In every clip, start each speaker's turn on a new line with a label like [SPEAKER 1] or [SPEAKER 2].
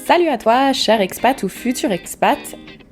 [SPEAKER 1] Salut à toi, cher expat ou futur expat.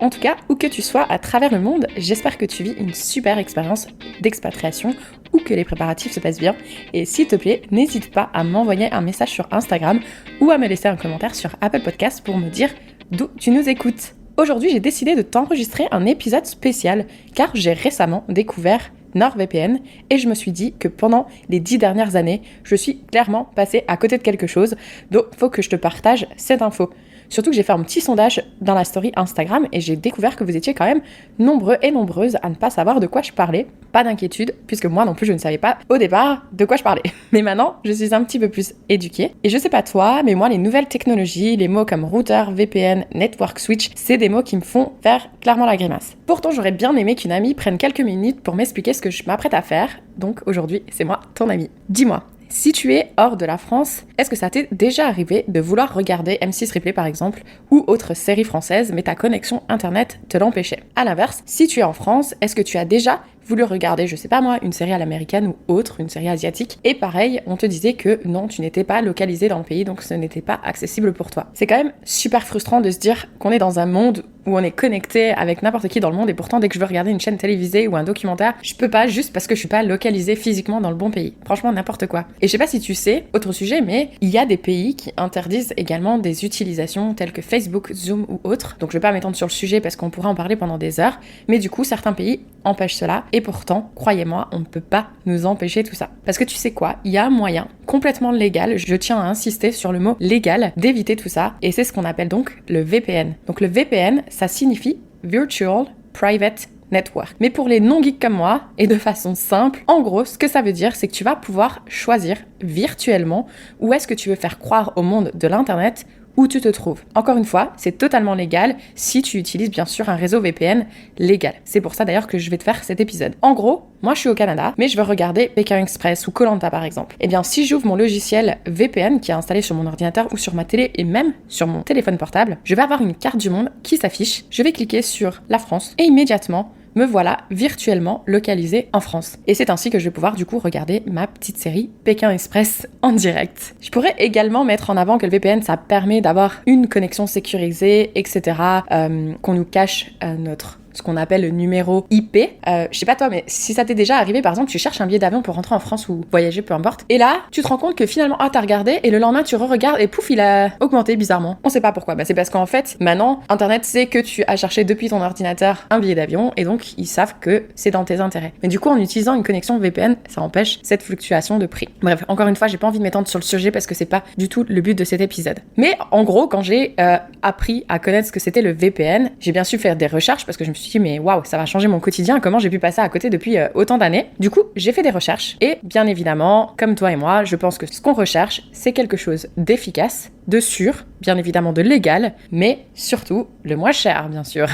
[SPEAKER 1] En tout cas, où que tu sois à travers le monde, j'espère que tu vis une super expérience d'expatriation ou que les préparatifs se passent bien. Et s'il te plaît, n'hésite pas à m'envoyer un message sur Instagram ou à me laisser un commentaire sur Apple Podcast pour me dire d'où tu nous écoutes. Aujourd'hui, j'ai décidé de t'enregistrer un épisode spécial car j'ai récemment découvert NordVPN et je me suis dit que pendant les 10 dernières années, je suis clairement passée à côté de quelque chose, donc faut que je te partage cette info. Surtout que j'ai fait un petit sondage dans la story Instagram et j'ai découvert que vous étiez quand même nombreux et nombreuses à ne pas savoir de quoi je parlais. Pas d'inquiétude, puisque moi non plus je ne savais pas au départ de quoi je parlais. Mais maintenant, je suis un petit peu plus éduquée. Et je sais pas toi, mais moi les nouvelles technologies, les mots comme routeur, VPN, network switch, c'est des mots qui me font faire clairement la grimace. Pourtant, j'aurais bien aimé qu'une amie prenne quelques minutes pour m'expliquer ce que je m'apprête à faire. Donc aujourd'hui, c'est moi, ton amie. Dis-moi. Si tu es hors de la France, est-ce que ça t'est déjà arrivé de vouloir regarder M6 Replay par exemple, ou autre série française, mais ta connexion internet te l'empêchait? À l'inverse, si tu es en France, est-ce que tu as déjà voulu regarder, je sais pas moi, une série à l'américaine ou autre, une série asiatique, et pareil, on te disait que non, tu n'étais pas localisé dans le pays, donc ce n'était pas accessible pour toi. C'est quand même super frustrant de se dire qu'on est dans un monde où on est connecté avec n'importe qui dans le monde, et pourtant dès que je veux regarder une chaîne télévisée ou un documentaire, je peux pas juste parce que je suis pas localisé physiquement dans le bon pays. Franchement, n'importe quoi. Et je sais pas si tu sais, autre sujet, mais il y a des pays qui interdisent également des utilisations telles que Facebook, Zoom ou autres. Donc je vais pas m'étendre sur le sujet parce qu'on pourrait en parler pendant des heures, mais du coup, certains pays empêchent cela. Et pourtant, croyez-moi, on ne peut pas nous empêcher tout ça. Parce que tu sais quoi, il y a un moyen complètement légal, je tiens à insister sur le mot légal, d'éviter tout ça, et c'est ce qu'on appelle donc le VPN. Donc le VPN, ça signifie Virtual Private Network. Mais pour les non-geeks comme moi, et de façon simple, en gros, ce que ça veut dire, c'est que tu vas pouvoir choisir virtuellement où est-ce que tu veux faire croire au monde de l'Internet où tu te trouves. Encore une fois, c'est totalement légal si tu utilises bien sûr un réseau VPN légal. C'est pour ça d'ailleurs que je vais te faire cet épisode. En gros, moi je suis au Canada, mais je veux regarder Pékin Express ou Koh Lanta par exemple. Eh bien, si j'ouvre mon logiciel VPN qui est installé sur mon ordinateur ou sur ma télé et même sur mon téléphone portable, je vais avoir une carte du monde qui s'affiche. Je vais cliquer sur la France et immédiatement, me voilà virtuellement localisé en France. Et c'est ainsi que je vais pouvoir du coup regarder ma petite série Pékin Express en direct. Je pourrais également mettre en avant que le VPN, ça permet d'avoir une connexion sécurisée, etc. Qu'on nous cache ce qu'on appelle le numéro IP. Je sais pas toi, mais si ça t'est déjà arrivé, par exemple, tu cherches un billet d'avion pour rentrer en France ou voyager, peu importe, et là, tu te rends compte que finalement, t'as regardé, et le lendemain, tu re-regardes, et pouf, il a augmenté bizarrement. On sait pas pourquoi. C'est parce qu'en fait, maintenant, Internet sait que tu as cherché depuis ton ordinateur un billet d'avion, et donc, ils savent que c'est dans tes intérêts. Mais du coup, en utilisant une connexion VPN, ça empêche cette fluctuation de prix. Bref, encore une fois, j'ai pas envie de m'étendre sur le sujet parce que c'est pas du tout le but de cet épisode. Mais en gros, quand j'ai appris à connaître ce que c'était le VPN, j'ai bien su faire des recherches parce que je me suis dit, mais waouh, ça va changer mon quotidien, comment j'ai pu passer à côté depuis autant d'années. Du coup, j'ai fait des recherches et bien évidemment, comme toi et moi, je pense que ce qu'on recherche, c'est quelque chose d'efficace, de sûr, bien évidemment de légal, mais surtout le moins cher, bien sûr.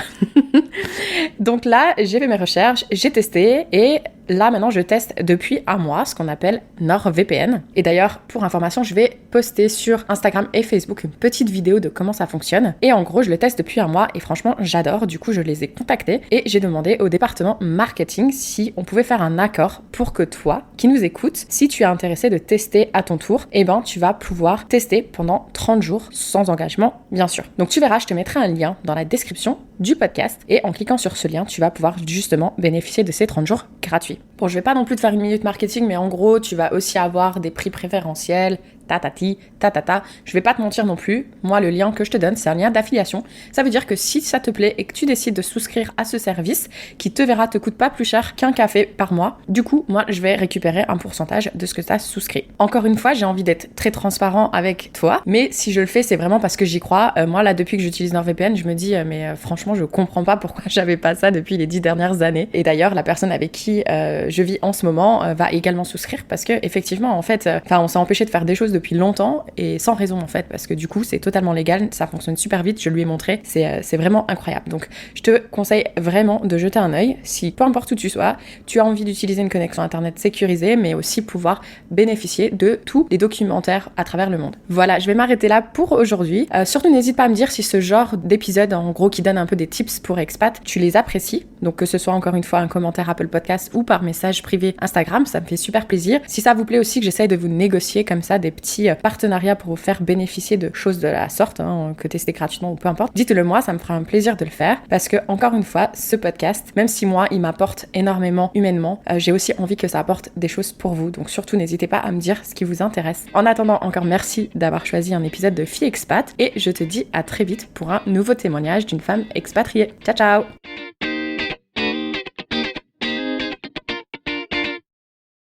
[SPEAKER 1] Donc là, j'ai fait mes recherches, j'ai testé et là maintenant je teste depuis un mois ce qu'on appelle NordVPN. Et d'ailleurs, pour information, je vais poster sur Instagram et Facebook une petite vidéo de comment ça fonctionne. Et en gros, je le teste depuis un mois et franchement, j'adore. Du coup, je les ai contactés et j'ai demandé au département marketing si on pouvait faire un accord pour que toi, qui nous écoutes, si tu es intéressé de tester à ton tour, eh ben tu vas pouvoir tester pendant 30 jours sans engagement, bien sûr. Donc tu verras, je te mettrai un lien dans la description du podcast et en cliquant sur ce lien, tu vas pouvoir justement bénéficier de ces 30 jours gratuits. Bon, je vais pas non plus te faire une minute marketing, mais en gros, tu vas aussi avoir des prix préférentiels, tatata. Je vais pas te mentir non plus. Moi, le lien que je te donne, c'est un lien d'affiliation. Ça veut dire que si ça te plaît et que tu décides de souscrire à ce service, qui te coûte pas plus cher qu'un café par mois, du coup, moi, je vais récupérer un pourcentage de ce que tu as souscrit. Encore une fois, j'ai envie d'être très transparent avec toi, mais si je le fais, c'est vraiment parce que j'y crois. Moi, là, depuis que j'utilise NordVPN, je me dis, mais franchement, je comprends pas pourquoi j'avais pas ça depuis les 10 dernières années. Et d'ailleurs, la personne avec qui je vis en ce moment va également souscrire parce que effectivement, en fait, on s'est empêché de faire des choses depuis longtemps et sans raison en fait, parce que du coup, c'est totalement légal, ça fonctionne super vite, je lui ai montré, c'est vraiment incroyable. Donc, je te conseille vraiment de jeter un œil si, peu importe où tu sois, tu as envie d'utiliser une connexion internet sécurisée, mais aussi pouvoir bénéficier de tous les documentaires à travers le monde. Voilà, je vais m'arrêter là pour aujourd'hui. Surtout, n'hésite pas à me dire si ce genre d'épisode, en gros, qui donne un peu des tips pour expat, tu les apprécies. Donc, que ce soit encore une fois un commentaire Apple Podcast ou par message privé Instagram, ça me fait super plaisir. Si ça vous plaît aussi que j'essaye de vous négocier comme ça des petits petit partenariat pour vous faire bénéficier de choses de la sorte, que tester gratuitement ou peu importe, dites-le moi, ça me fera un plaisir de le faire parce que, encore une fois, ce podcast, même si moi, il m'apporte énormément humainement, j'ai aussi envie que ça apporte des choses pour vous. Donc surtout, n'hésitez pas à me dire ce qui vous intéresse. En attendant, encore merci d'avoir choisi un épisode de Fille Expat et je te dis à très vite pour un nouveau témoignage d'une femme expatriée. Ciao, ciao!